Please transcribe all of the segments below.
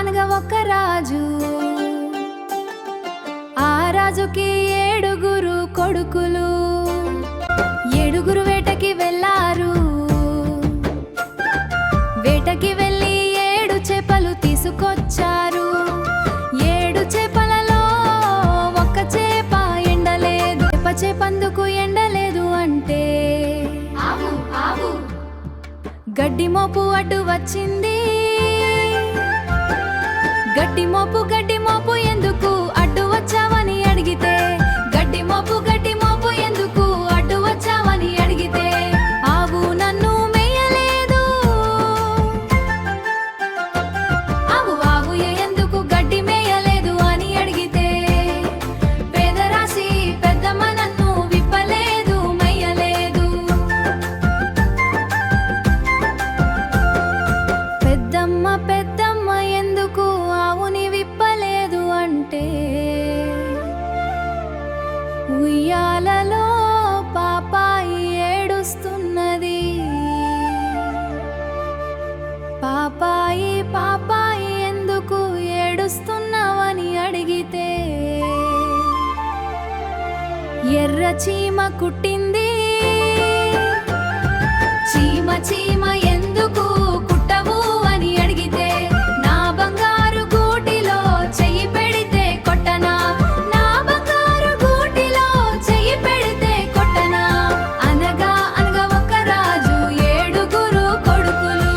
అనగా ఒక రాజు. ఆ రాజుకి 7 కొడుకులు. 7 వేటకి వెళ్ళారు. వేటకి వెళ్ళి 7 చేపలు తీసుకొచ్చారు. 7 చేపలలో ఒక్క చేప ఎండలేదు. చేపందుకు ఎండలేదు అంటే గడ్డి మోపు అడ్డు వచ్చింది. గడ్డి మోపు ఎందుకు అడ్డు వచ్చావని అడిగితే, గడ్డి మోపు ఎందుకు అడ్డు వచ్చావని అడిగితే, ఆవు నన్ను మేయలేదు. ఆవు ఎందుకు గడ్డి మేయలేదు అని అడిగితే, పేదరాశి పెద్దమ్మ నన్ను విప్పలేదు, మేయలేదు. పెద్దమ్మ ఎందుకు ఆవుని విప్పలేదు అంటే, ఉయ్యాలలో పాపాయి ఏడుస్తున్నది. పాపాయి ఎందుకు ఏడుస్తున్నావని అడిగితే, ఎర్ర చీమ కుట్టింది. చీమ ఎందుకు కుట్టవు అని అడిగితే, నా బంగారు గూటిలో చెయ్యి పెడితే కొట్టనా, నా బంగారు గూటిలో చెయ్యి పెడితే కొట్టనా. అనగా ఒక రాజు 7 కొడుకులు.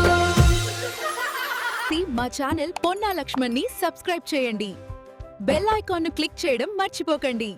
మా ఛానల్ పొన్నా లక్ష్మణ్ ని సబ్స్క్రైబ్ చేయండి. బెల్ ఐకాన్ ను క్లిక్ చేయడం మర్చిపోకండి.